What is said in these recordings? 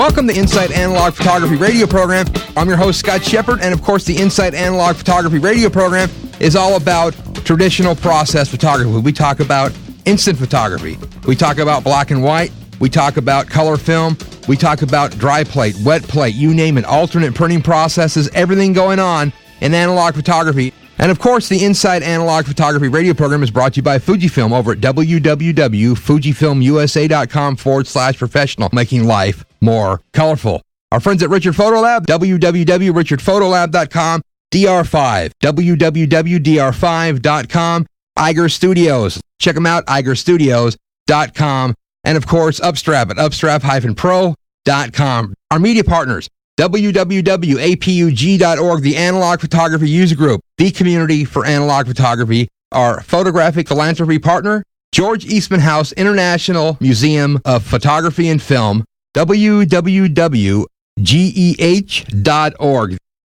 Welcome to Insight Analog Photography Radio Program. I'm your host, Scott Shepard, and of course, the Insight Analog Photography Radio Program is all about traditional process photography. We talk about instant photography. We talk about black and white. We talk about color film. We talk about dry plate, wet plate, you name it, alternate printing processes, everything going on in analog photography. And of course, the Insight Analog Photography Radio Program is brought to you by Fujifilm over at www.fujifilmusa.com/professional, making life more colorful. Our friends at Richard Photo Lab, www.richardphotolab.com, DR5, www.dr5.com, Iger Studios. Check them out, igerstudios.com. And of course, Upstrap at upstrap-pro.com. Our media partners, www.apug.org, the Analog Photography User Group, the community for analog photography. Our photographic philanthropy partner, George Eastman House International Museum of Photography and Film, www.geh.org.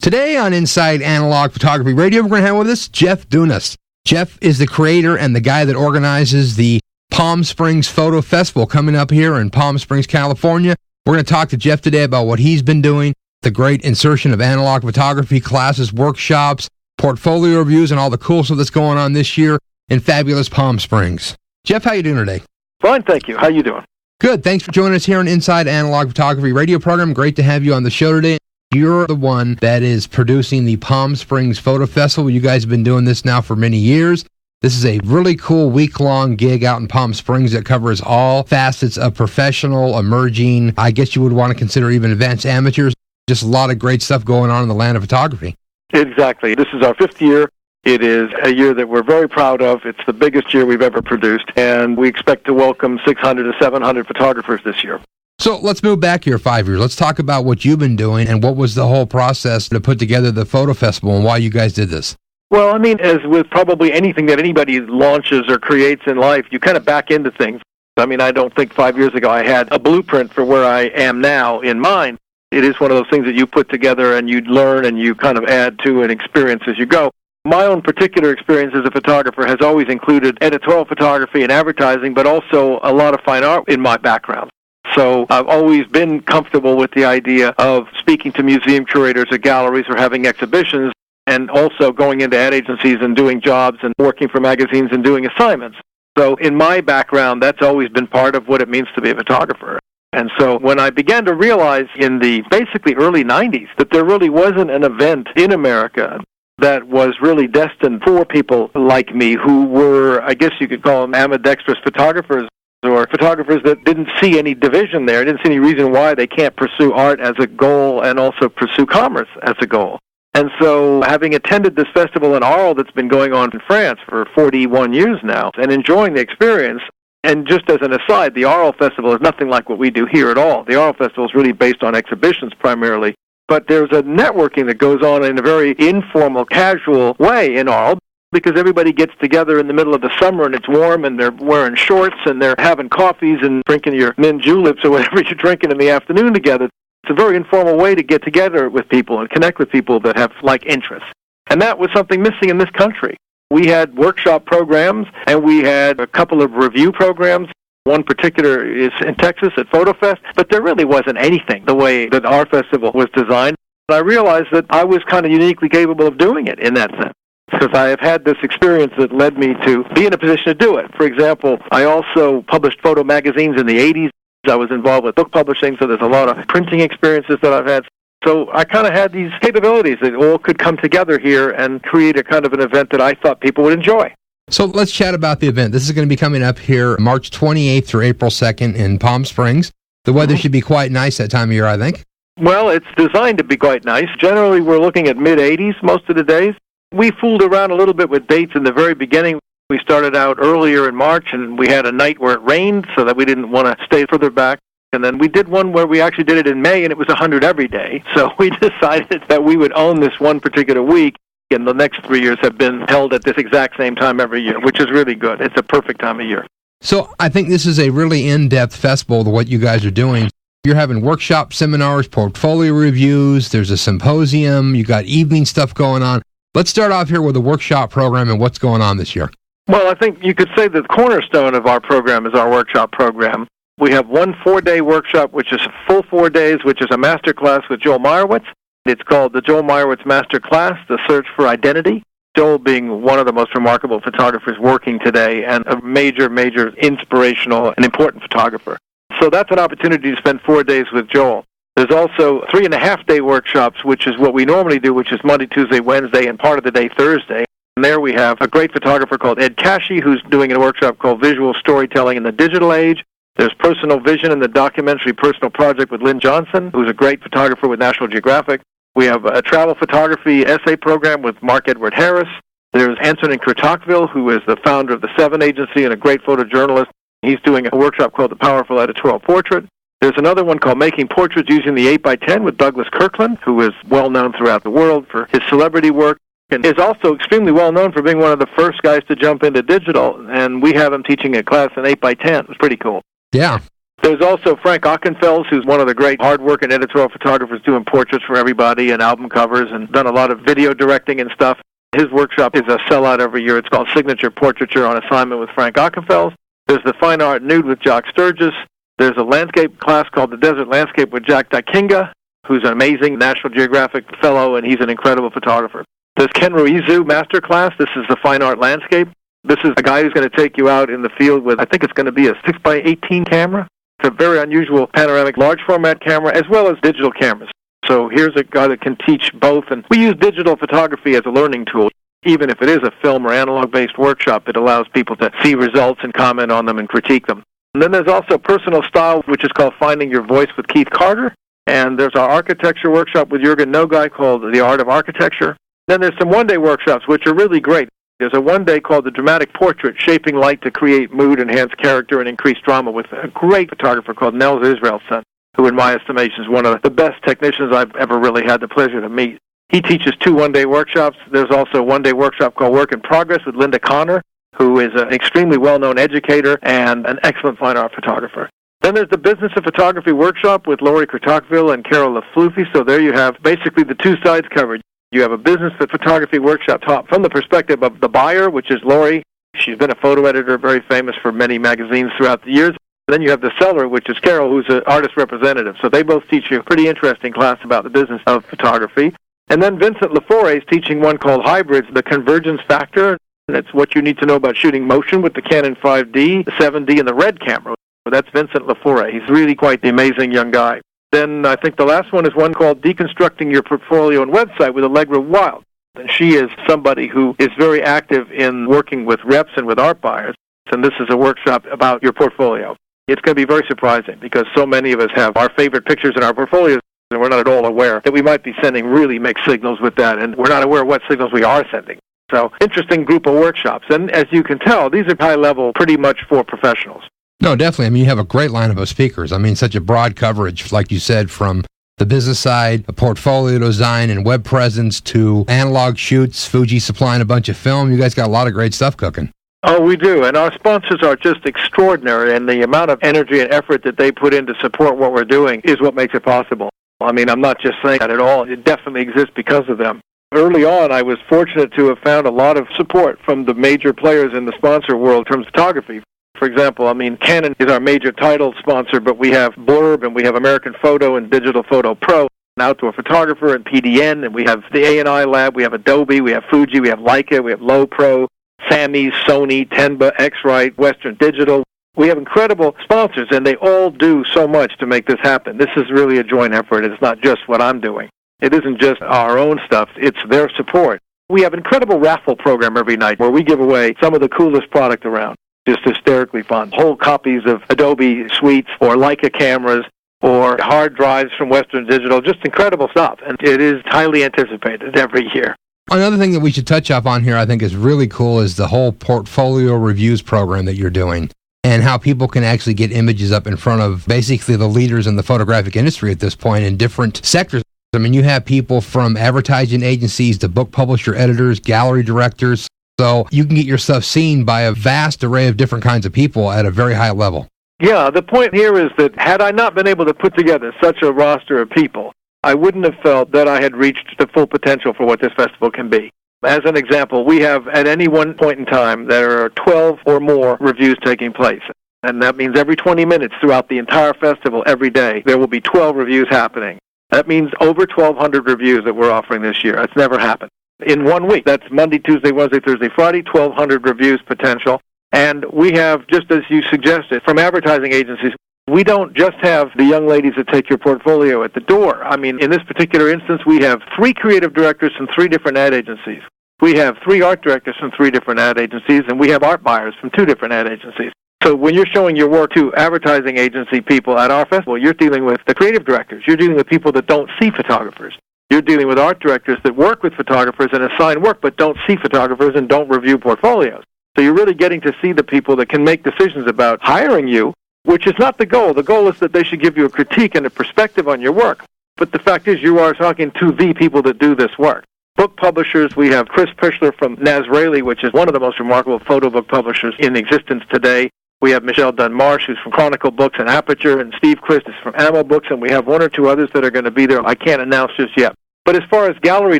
Today on Inside Analog Photography Radio, we're going to have with us Jeff Dunas. Jeff is the creator and the guy that organizes the Palm Springs Photo Festival coming up here in Palm Springs, California. We're going to talk to Jeff today about what he's been doing, the great insertion of analog photography classes, workshops, portfolio reviews, and all the cool stuff that's going on this year in fabulous Palm Springs. Jeff, how you doing today? Fine, thank you. How you doing? Good. Thanks for joining us here on Inside Analog Photography Radio Program. Great to have you on the show today. You're the one that is producing the Palm Springs Photo Festival. You guys have been doing this now for many years. This is a really cool week-long gig out in Palm Springs that covers all facets of professional, emerging, I guess you would want to consider even advanced amateurs. Just a lot of great stuff going on in the land of photography. Exactly. This is our 5th year. It is a year that we're very proud of. It's the biggest year we've ever produced, and we expect to welcome 600 to 700 photographers this year. So let's move back here 5 years. Let's talk about what you've been doing and what was the whole process to put together the photo festival and why you guys did this. Well, I mean, as with probably anything that anybody launches or creates in life, you kind of back into things. I mean, I don't think 5 years ago I had a blueprint for where I am now in mind. It is one of those things that you put together and you learn and you kind of add to and experience as you go. My own particular experience as a photographer has always included editorial photography and advertising, but also a lot of fine art in my background. So I've always been comfortable with the idea of speaking to museum curators or galleries or having exhibitions, and also going into ad agencies and doing jobs and working for magazines and doing assignments. So in my background, that's always been part of what it means to be a photographer. And so when I began to realize in the basically early 90s that there really wasn't an event in America that was really destined for people like me who were, I guess you could call them ambidextrous photographers, or photographers that didn't see any division there, didn't see any reason why they can't pursue art as a goal and also pursue commerce as a goal. And so, having attended this festival in Arles that's been going on in France for 41 years now, and enjoying the experience, and just as an aside, the Arles Festival is nothing like what we do here at all. The Arles Festival is really based on exhibitions primarily, but there's a networking that goes on in a very informal, casual way in Arles, because everybody gets together in the middle of the summer and it's warm and they're wearing shorts and they're having coffees and drinking your mint juleps or whatever you're drinking in the afternoon together. It's a very informal way to get together with people and connect with people that have like interests. And that was something missing in this country. We had workshop programs, and we had a couple of review programs. One particular is in Texas at PhotoFest, but there really wasn't anything the way that our festival was designed. And I realized that I was kind of uniquely capable of doing it in that sense, because I have had this experience that led me to be in a position to do it. For example, I also published photo magazines in the 80s. I was involved with book publishing, so there's a lot of printing experiences that I've had. So I kind of had these capabilities that all could come together here and create a kind of an event that I thought people would enjoy. So let's chat about the event. This is going to be coming up here March 28th through April 2nd in Palm Springs. The weather should be quite nice that time of year, I think. Well, it's designed to be quite nice. Generally, we're looking at mid-80s most of the days. We fooled around a little bit with dates in the very beginning. We started out earlier in March, and we had a night where it rained so that we didn't want to stay further back. And then we did one where we actually did it in May, and it was 100 every day. So we decided that we would own this one particular week, and the next 3 years have been held at this exact same time every year, which is really good. It's a perfect time of year. So I think this is a really in-depth festival, what you guys are doing. You're having workshop seminars, portfolio reviews, there's a symposium, you got evening stuff going on. Let's start off here with the workshop program and what's going on this year. Well, I think you could say that the cornerstone of our program is our workshop program. We have one 4-day workshop, which is a full 4 days, which is a master class with Joel Meyerowitz. It's called the Joel Meyerowitz Master Class, The Search for Identity. Joel being one of the most remarkable photographers working today and a major, major inspirational and important photographer. So that's an opportunity to spend 4 days with Joel. There's also 3.5-day workshops, which is what we normally do, which is Monday, Tuesday, Wednesday, and part of the day Thursday. And there we have a great photographer called Ed Cashy, who's doing a workshop called Visual Storytelling in the Digital Age. There's Personal Vision in the documentary Personal Project with Lynn Johnson, who's a great photographer with National Geographic. We have a travel photography essay program with Mark Edward Harris. There's Antonin Kurtokville, who is the founder of the Seven Agency and a great photojournalist. He's doing a workshop called The Powerful Editorial Portrait. There's another one called Making Portraits Using the 8x10 with Douglas Kirkland, who is well known throughout the world for his celebrity work and is also extremely well known for being one of the first guys to jump into digital. And we have him teaching a class in 8x10. It was pretty cool. Yeah. There's also Frank Ockenfels, who's one of the great hard-working editorial photographers doing portraits for everybody and album covers and done a lot of video directing and stuff. His workshop is a sellout every year. It's called Signature Portraiture on Assignment with Frank Ockenfels. There's the Fine Art Nude with Jock Sturgis. There's a landscape class called the Desert Landscape with Jack Dakinga, who's an amazing National Geographic fellow, and he's an incredible photographer. There's Ken Ruizu Master Class. This is the Fine Art Landscape. This is a guy who's going to take you out in the field with, I think it's going to be a 6x18 camera. It's a very unusual panoramic large format camera as well as digital cameras. So here's a guy that can teach both. And we use digital photography as a learning tool. Even if it is a film or analog-based workshop, it allows people to see results and comment on them and critique them. And then there's also Personal Style, which is called Finding Your Voice with Keith Carter. And there's our architecture workshop with Jürgen Nogai called The Art of Architecture. Then there's some one-day workshops, which are really great. There's a one-day called The Dramatic Portrait, Shaping Light to Create Mood, Enhance Character, and Increase Drama with a great photographer called Nels Israelson, who in my estimation is one of the best technicians I've ever really had the pleasure to meet. He teaches 2 one-day workshops. There's also a one-day workshop called Work in Progress with Linda Connor, who is an extremely well-known educator and an excellent fine art photographer. Then there's the Business of Photography workshop with Lori Kurtokville and Carol LaFluffy. So there you have basically the 2 sides covered. You have a business photography workshop taught from the perspective of the buyer, which is Lori. She's been a photo editor, very famous for many magazines throughout the years. Then you have the seller, which is Carol, who's an artist representative. So they both teach you a pretty interesting class about the business of photography. And then Vincent Lafore is teaching one called Hybrids, the Convergence Factor. And it's what you need to know about shooting motion with the Canon 5D, the 7D, and the RED camera. So that's Vincent Lafore. He's really quite the amazing young guy. Then I think the last one is one called Deconstructing Your Portfolio and Website with Allegra Wild. And she is somebody who is very active in working with reps and with art buyers. And this is a workshop about your portfolio. It's going to be very surprising because so many of us have our favorite pictures in our portfolios and we're not at all aware that we might be sending really mixed signals with that, and we're not aware of what signals we are sending. So interesting group of workshops. And as you can tell, these are high level pretty much for professionals. No, definitely. I mean, you have a great lineup of speakers. I mean, such a broad coverage, like you said, from the business side, a portfolio design and web presence to analog shoots, Fuji supplying a bunch of film. You guys got a lot of great stuff cooking. Oh, we do. And our sponsors are just extraordinary. And the amount of energy and effort that they put in to support what we're doing is what makes it possible. I mean, I'm not just saying that at all. It definitely exists because of them. Early on, I was fortunate to have found a lot of support from the major players in the sponsor world in terms of photography. For example, I mean, Canon is our major title sponsor, but we have Blurb and we have American Photo and Digital Photo Pro, an outdoor photographer, and PDN, and we have the A&I Lab, we have Adobe, we have Fuji, we have Leica, we have Low Pro, Sammy, Sony, Tenba, X-Rite, Western Digital. We have incredible sponsors, and they all do so much to make this happen. This is really a joint effort. It's not just what I'm doing. It isn't just our own stuff. It's their support. We have an incredible raffle program every night where we give away some of the coolest product around. Just hysterically fun. Whole copies of Adobe suites or Leica cameras or hard drives from Western Digital. Just incredible stuff. And it is highly anticipated every year. Another thing that we should touch up on here I think is really cool is the whole portfolio reviews program that you're doing and how people can actually get images up in front of basically the leaders in the photographic industry at this point in different sectors. I mean, you have people from advertising agencies to book publisher editors, gallery directors. So you can get your stuff seen by a vast array of different kinds of people at a very high level. Yeah, the point here is that had I not been able to put together such a roster of people, I wouldn't have felt that I had reached the full potential for what this festival can be. As an example, we have at any one point in time, there are 12 or more reviews taking place. And that means every 20 minutes throughout the entire festival, every day, there will be 12 reviews happening. That means over 1,200 reviews that we're offering this year. That's never happened. In 1 week, that's Monday, Tuesday, Wednesday, Thursday, Friday, 1,200 reviews potential. And we have, just as you suggested, from advertising agencies, we don't just have the young ladies that take your portfolio at the door. I mean, in this particular instance, we have 3 creative directors from 3 different ad agencies. We have 3 art directors from 3 different ad agencies, and we have art buyers from 2 different ad agencies. So when you're showing your work to advertising agency people at our festival, you're dealing with the creative directors. You're dealing with people that don't see photographers. You're dealing with art directors that work with photographers and assign work but don't see photographers and don't review portfolios. So you're really getting to see the people that can make decisions about hiring you, which is not the goal. The goal is that they should give you a critique and a perspective on your work. But the fact is you are talking to the people that do this work. Book publishers, we have Chris Pischler from Nazreli, which is one of the most remarkable photo book publishers in existence today. We have Michelle Dunn-Marsh, who's from Chronicle Books and Aperture, and Steve Christ is from Ammo Books, and we have 1 or 2 others that are going to be there. I can't announce just yet. But as far as gallery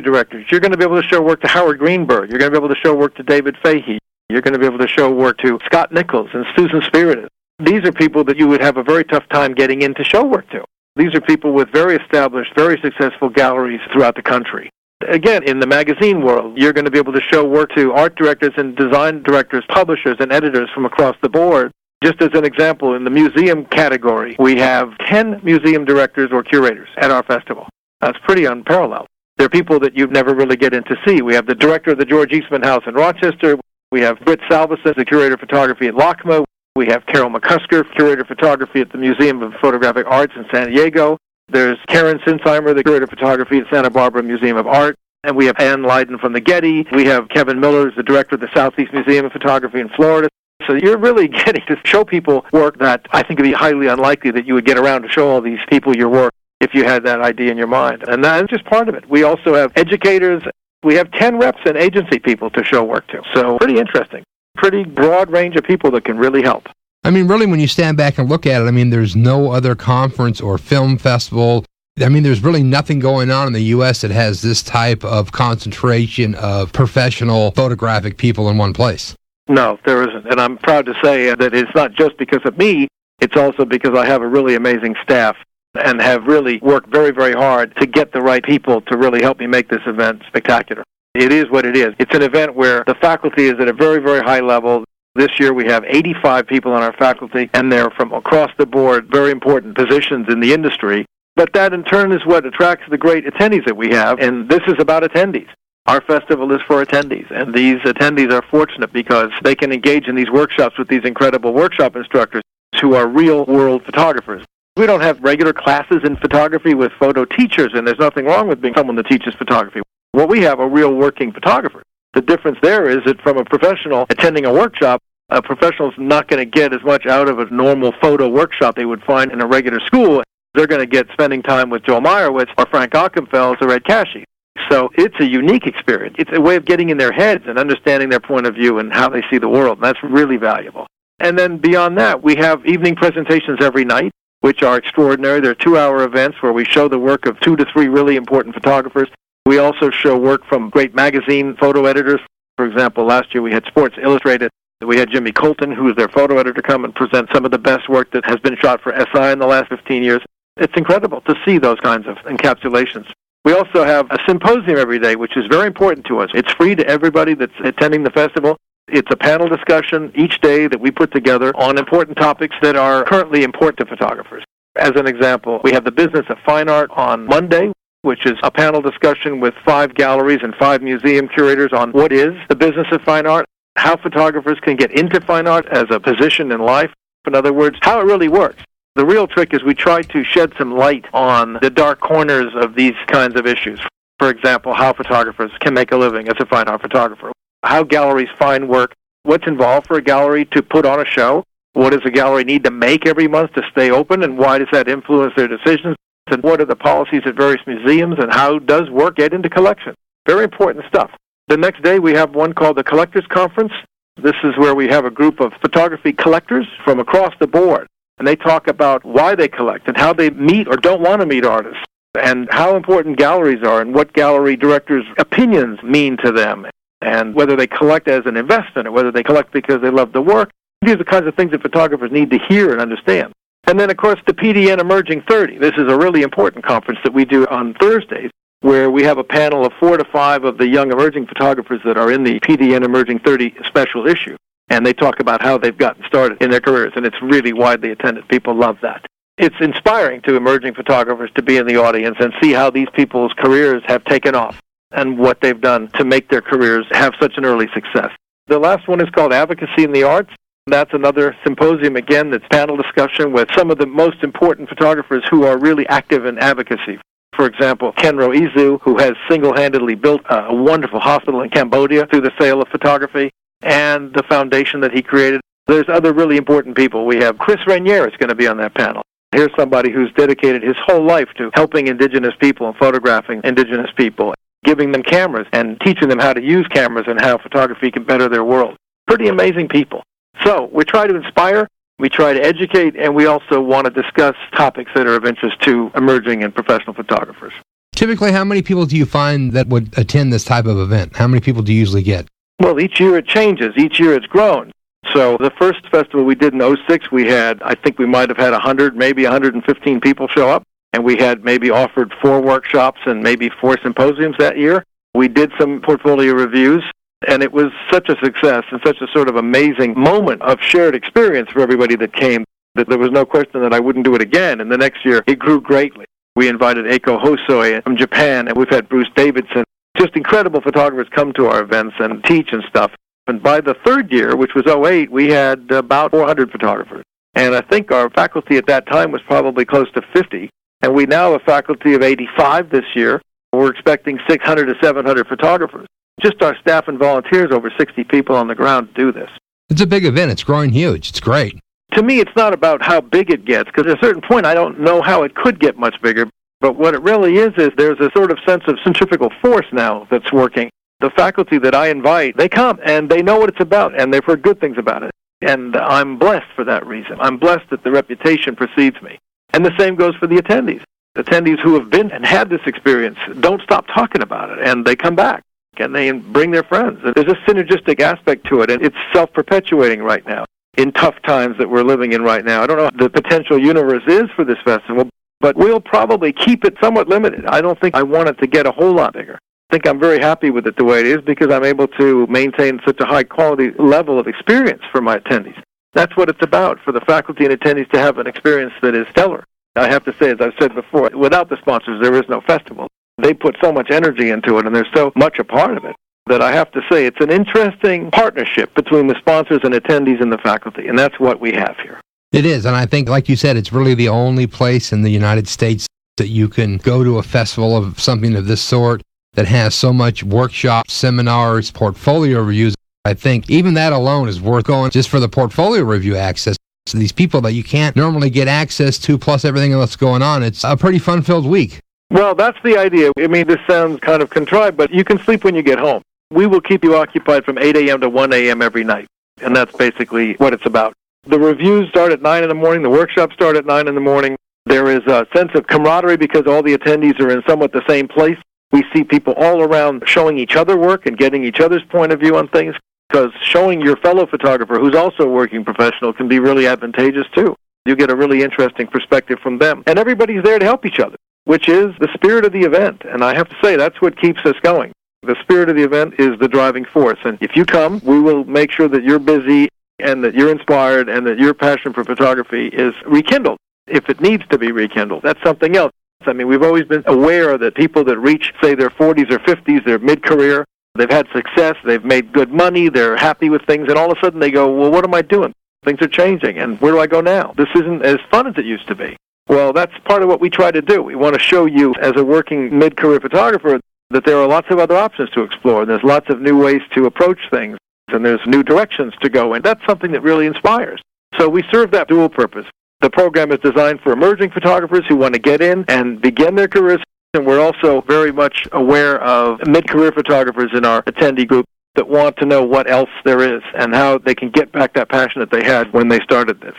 directors, you're going to be able to show work to Howard Greenberg. You're going to be able to show work to David Fahey. You're going to be able to show work to Scott Nichols and Susan Spiritus. These are people that you would have a very tough time getting in to show work to. These are people with very established, very successful galleries throughout the country. Again, in the magazine world, you're going to be able to show work to art directors and design directors, publishers, and editors from across the board. Just as an example, in the museum category, we have 10 museum directors or curators at our festival. That's pretty unparalleled. They're people that you'd never really get in to see. We have the director of the George Eastman House in Rochester. We have Britt Salveson, the curator of photography at LACMA. We have Carol McCusker, curator of photography at the Museum of Photographic Arts in San Diego. There's Karen Sinsheimer, the curator of photography at Santa Barbara Museum of Art. And we have Ann Lydon from the Getty. We have Kevin Miller, who's the director of the Southeast Museum of Photography in Florida. So you're really getting to show people work that I think would be highly unlikely that you would get around to show all these people your work if you had that idea in your mind. And that's just part of it. We also have educators. We have 10 reps and agency people to show work to. So pretty interesting. Pretty broad range of people that can really help. I mean, really, when you stand back and look at it, I mean, there's no other conference or film festival. I mean, there's really nothing going on in the U.S. that has this type of concentration of professional photographic people in one place. No, there isn't. And I'm proud to say that it's not just because of me. It's also because I have a really amazing staff and have really worked very, very hard to get the right people to really help me make this event spectacular. It is what it is. It's an event where the faculty is at a very, very high level. This year we have 85 people on our faculty, and they're from across the board, very important positions in the industry. But that in turn is what attracts the great attendees that we have, and this is about attendees. Our festival is for attendees, and these attendees are fortunate because they can engage in these workshops with these incredible workshop instructors who are real-world photographers. We don't have regular classes in photography with photo teachers, and there's nothing wrong with being someone that teaches photography. What we have are real working photographers. The difference there is that from a professional attending a workshop, a professional's not going to get as much out of a normal photo workshop they would find in a regular school. They're going to get spending time with Joel Meyerowitz or Frank Ockenfels or Ed Cashy. So it's a unique experience. It's a way of getting in their heads and understanding their point of view and how they see the world, and that's really valuable. And then beyond that, we have evening presentations every night, which are extraordinary. They're 2-hour events where we show the work of 2 to 3 really important photographers. We also show work from great magazine photo editors. For example, last year we had Sports Illustrated. We had Jimmy Colton, who is their photo editor, come and present some of the best work that has been shot for SI in the last 15 years. It's incredible to see those kinds of encapsulations. We also have a symposium every day, which is very important to us. It's free to everybody that's attending the festival. It's a panel discussion each day that we put together on important topics that are currently important to photographers. As an example, we have the business of fine art on Monday, which is a panel discussion with 5 galleries and 5 museum curators on what is the business of fine art, how photographers can get into fine art as a position in life. In other words, how it really works. The real trick is we try to shed some light on the dark corners of these kinds of issues. For example, how photographers can make a living as a fine art photographer, how galleries find work, what's involved for a gallery to put on a show, what does a gallery need to make every month to stay open, and why does that influence their decisions, and what are the policies at various museums, and how does work get into collections. Very important stuff. The next day we have one called the Collectors Conference. This is where we have a group of photography collectors from across the board, and they talk about why they collect and how they meet or don't want to meet artists, and how important galleries are and what gallery directors' opinions mean to them, and whether they collect as an investment or whether they collect because they love the work. These are the kinds of things that photographers need to hear and understand. And then, of course, the PDN Emerging 30. This is a really important conference that we do on Thursdays, where we have a panel of 4 to 5 of the young emerging photographers that are in the PDN Emerging 30 special issue. And they talk about how they've gotten started in their careers, and it's really widely attended. People love that. It's inspiring to emerging photographers to be in the audience and see how these people's careers have taken off and what they've done to make their careers have such an early success. The last one is called Advocacy in the Arts. That's another symposium, again, that's panel discussion with some of the most important photographers who are really active in advocacy. For example, Kenro Izu, who has single-handedly built a wonderful hospital in Cambodia through the sale of photography, and the foundation that he created. There's other really important people. We have Chris Rainier is going to be on that panel. Here's somebody who's dedicated his whole life to helping indigenous people and photographing indigenous people, giving them cameras and teaching them how to use cameras and how photography can better their world. Pretty amazing people. So we try to inspire, we try to educate, and we also want to discuss topics that are of interest to emerging and professional photographers. Typically, how many people do you find that would attend this type of event? How many people do you usually get? Well, each year it changes. Each year it's grown. So the first festival we did in '06, I think we might have had 100, maybe 115 people show up, and we had maybe offered 4 workshops and maybe 4 symposiums that year. We did some portfolio reviews, and it was such a success and such a sort of amazing moment of shared experience for everybody that came that there was no question that I wouldn't do it again. And the next year it grew greatly. We invited Eiko Hosoi from Japan, and we've had Bruce Davidson. Just incredible photographers come to our events and teach and stuff. And by the third year, which was '08, we had about 400 photographers. And I think our faculty at that time was probably close to 50. And we now have a faculty of 85 this year. We're expecting 600 to 700 photographers. Just our staff and volunteers, over 60 people on the ground to do this. It's a big event. It's growing huge. It's great. To me, it's not about how big it gets, because at a certain point, I don't know how it could get much bigger. But what it really is there's a sort of sense of centrifugal force now that's working. The faculty that I invite, they come, and they know what it's about, and they've heard good things about it. And I'm blessed for that reason. I'm blessed that the reputation precedes me. And the same goes for the attendees. Attendees who have been and had this experience don't stop talking about it, and they come back, and they bring their friends. There's a synergistic aspect to it, and it's self-perpetuating right now in tough times that we're living in right now. I don't know what the potential universe is for this festival, but we'll probably keep it somewhat limited. I don't think I want it to get a whole lot bigger. I think I'm very happy with it the way it is because I'm able to maintain such a high-quality level of experience for my attendees. That's what it's about, for the faculty and attendees to have an experience that is stellar. I have to say, as I've said before, without the sponsors, there is no festival. They put so much energy into it, and they're so much a part of it, that I have to say it's an interesting partnership between the sponsors and attendees and the faculty, and that's what we have here. It is, and I think, like you said, it's really the only place in the United States that you can go to a festival of something of this sort that has so much workshops, seminars, portfolio reviews. I think even that alone is worth going just for the portfolio review access. So these people that you can't normally get access to, plus everything else going on, it's a pretty fun-filled week. Well, that's the idea. I mean, this sounds kind of contrived, but you can sleep when you get home. We will keep you occupied from 8 a.m. to 1 a.m. every night, and that's basically what it's about. The reviews start at 9 in the morning. The workshops start at 9 in the morning. There is a sense of camaraderie because all the attendees are in somewhat the same place. We see people all around showing each other work and getting each other's point of view on things, because showing your fellow photographer who's also a working professional can be really advantageous too. You get a really interesting perspective from them. And everybody's there to help each other, which is the spirit of the event. And I have to say, that's what keeps us going. The spirit of the event is the driving force. And if you come, we will make sure that you're busy and that you're inspired and that your passion for photography is rekindled. If it needs to be rekindled, that's something else. I mean, we've always been aware that people that reach, say, their 40s or 50s, they're mid-career, they've had success, they've made good money, they're happy with things, and all of a sudden they go, well, what am I doing? Things are changing, and where do I go now? This isn't as fun as it used to be. Well, that's part of what we try to do. We want to show you, as a working mid-career photographer, that there are lots of other options to explore, and there's lots of new ways to approach things, and there's new directions to go in. That's something that really inspires. So we serve that dual purpose. The program is designed for emerging photographers who want to get in and begin their careers, and we're also very much aware of mid-career photographers in our attendee group that want to know what else there is and how they can get back that passion that they had when they started this.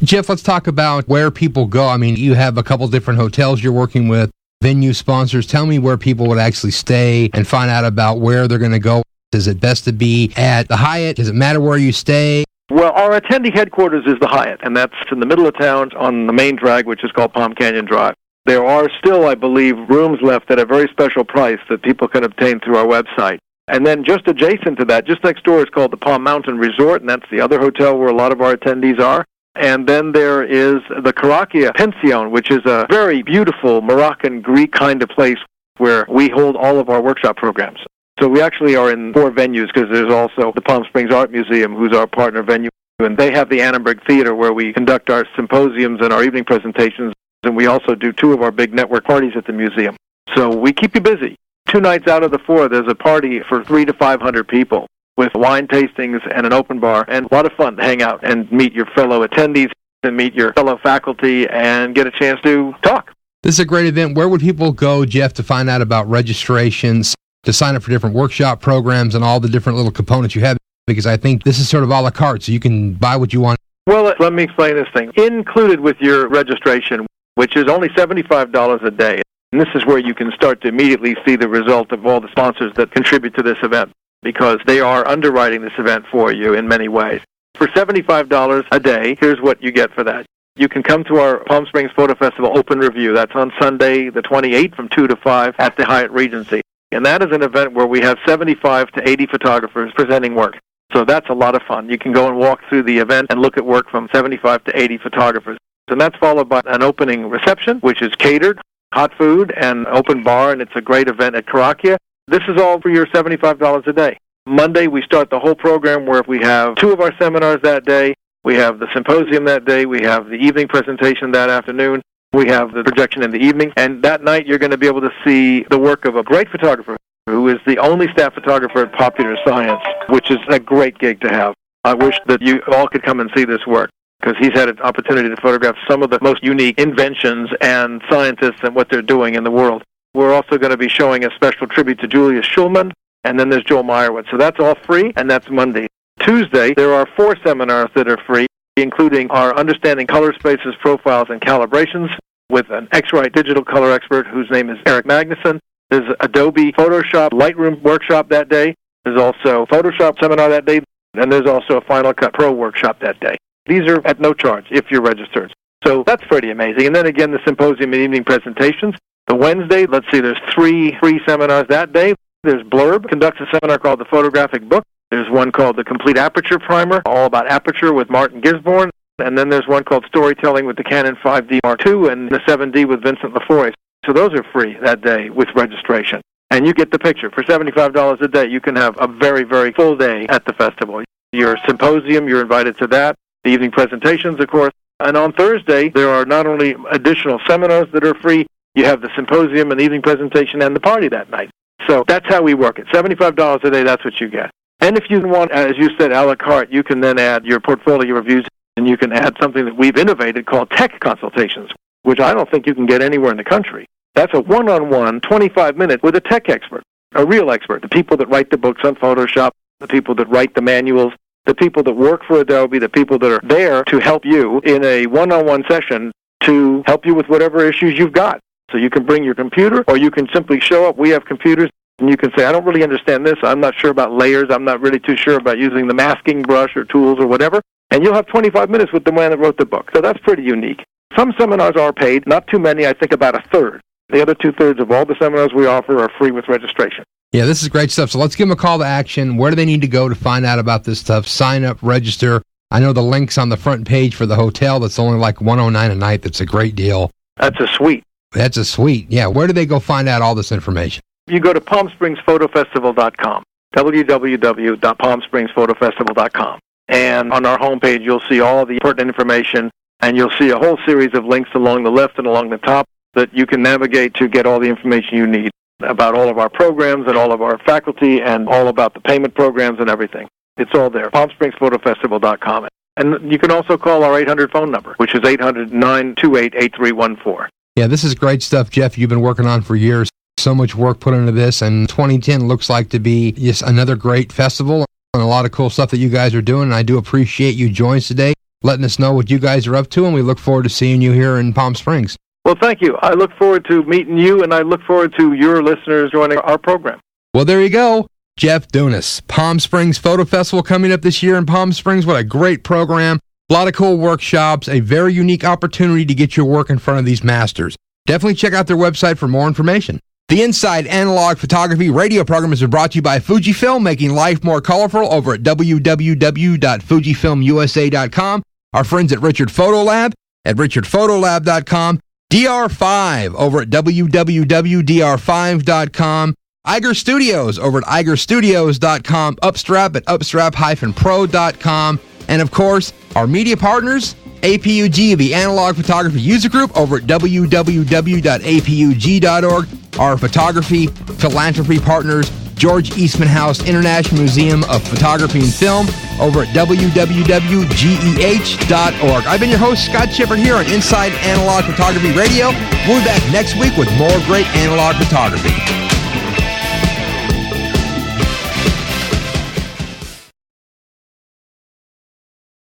Jeff, let's talk about where people go. I mean, you have a couple different hotels you're working with, venue sponsors. Tell me where people would actually stay and find out about where they're going to go. Is it best to be at the Hyatt? Does it matter where you stay? Well, our attendee headquarters is the Hyatt, and that's in the middle of town on the main drag, which is called Palm Canyon Drive. There are still, I believe, rooms left at a very special price that people can obtain through our website. And then just adjacent to that, just next door, is called the Palm Mountain Resort, and that's the other hotel where a lot of our attendees are. And then there is the Caraquia Pension, which is a very beautiful Moroccan Greek kind of place where we hold all of our workshop programs. So we actually are in 4 venues because there's also the Palm Springs Art Museum, who's our partner venue, and they have the Annenberg Theater where we conduct our symposiums and our evening presentations, and we also do 2 of our big network parties at the museum. So we keep you busy. 2 nights out of the 4, there's a party for 300 to 500 people with wine tastings and an open bar, and a lot of fun to hang out and meet your fellow attendees and meet your fellow faculty and get a chance to talk. This is a great event. Where would people go, Jeff, to find out about registrations, to sign up for different workshop programs and all the different little components you have? Because I think this is sort of a la carte, so you can buy what you want. Well, let me explain this thing. Included with your registration, which is only $75 a day, and this is where you can start to immediately see the result of all the sponsors that contribute to this event, because they are underwriting this event for you in many ways. For $75 a day, here's what you get for that. You can come to our Palm Springs Photo Festival Open Review. That's on Sunday, the 28th, from 2 to 5 at the Hyatt Regency. And that is an event where we have 75 to 80 photographers presenting work. So that's a lot of fun. You can go and walk through the event and look at work from 75 to 80 photographers. And that's followed by an opening reception, which is catered, hot food, and open bar, and it's a great event at Caraquia. This is all for your $75 a day. Monday, we start the whole program where we have 2 of our seminars that day. We have the symposium that day. We have the evening presentation that afternoon. We have the projection in the evening. And that night, you're going to be able to see the work of a great photographer who is the only staff photographer at Popular Science, which is a great gig to have. I wish that you all could come and see this work, because he's had an opportunity to photograph some of the most unique inventions and scientists and what they're doing in the world. We're also going to be showing a special tribute to Julius Schulman, and then there's Joel Meyerowitz. So that's all free, and that's Monday. Tuesday, there are 4 seminars that are free, including our Understanding Color Spaces, Profiles, and Calibrations with an X-Rite digital color expert whose name is Eric Magnuson. There's Adobe Photoshop Lightroom workshop that day. There's also Photoshop seminar that day, and there's also a Final Cut Pro workshop that day. These are at no charge if you're registered. So that's pretty amazing. And then again, the symposium and evening presentations. The Wednesday, let's see, there's 3 free seminars that day. There's Blurb, conducts a seminar called The Photographic Book. There's one called The Complete Aperture Primer, all about aperture with Martin Gisborne. And then there's one called Storytelling with the Canon 5D Mark II and the 7D with Vincent LaFoy. So those are free that day with registration. And you get the picture. For $75 a day, you can have a very, very full day at the festival. Your symposium, you're invited to that. The evening presentations, of course. And on Thursday, there are not only additional seminars that are free, you have the symposium and the evening presentation and the party that night. So that's how we work it. $75 a day, that's what you get. And if you want, as you said, a la carte, you can then add your portfolio reviews, and you can add something that we've innovated called tech consultations, which I don't think you can get anywhere in the country. That's a one-on-one, 25-minute with a tech expert, a real expert, the people that write the books on Photoshop, the people that write the manuals, the people that work for Adobe, the people that are there to help you in a one-on-one session to help you with whatever issues you've got. So you can bring your computer, or you can simply show up. We have computers, and you can say, I don't really understand this. I'm not sure about layers. I'm not really too sure about using the masking brush or tools or whatever. And you'll have 25 minutes with the man that wrote the book. So that's pretty unique. Some seminars are paid, not too many, I think about a third. The other 2/3 of all the seminars we offer are free with registration. Yeah, this is great stuff. So let's give them a call to action. Where do they need to go to find out about this stuff? Sign up, register. I know the link's on the front page for the hotel. That's only like $109 a night. That's a great deal. That's a suite. That's a suite. Yeah, where do they go find out all this information? You go to PalmSpringsPhotoFestival.com, www.PalmSpringsPhotoFestival.com. And on our homepage, you'll see all the pertinent information, and you'll see a whole series of links along the left and along the top that you can navigate to get all the information you need about all of our programs and all of our faculty and all about the payment programs and everything. It's all there, PalmSpringsPhotoFestival.com. And you can also call our 800 phone number, which is 800-928-8314. Yeah, this is great stuff, Jeff, you've been working on for years. So much work put into this, and 2010 looks like to be just another great festival and a lot of cool stuff that you guys are doing, and I do appreciate you joining us today, letting us know what you guys are up to, and we look forward to seeing you here in Palm Springs. Well, thank you. I look forward to meeting you, and I look forward to your listeners joining our program. Well, there you go. Jeff Dunas. Palm Springs Photo Festival coming up this year in Palm Springs. What a great program. A lot of cool workshops. A very unique opportunity to get your work in front of these masters. Definitely check out their website for more information. The Inside Analog Photography radio program has been brought to you by Fujifilm, making life more colorful over at www.fujifilmusa.com. Our friends at Richard Photolab at richardphotolab.com. DR5 over at www.dr5.com. Iger Studios over at igerstudios.com. Upstrap at upstrap-pro.com. And of course, our media partners, APUG, the Analog Photography User Group over at www.apug.org. Our photography philanthropy partners, George Eastman House International Museum of Photography and Film over at www.geh.org. I've been your host, Scott Shepard, here on Inside Analog Photography Radio. We'll be back next week with more great analog photography.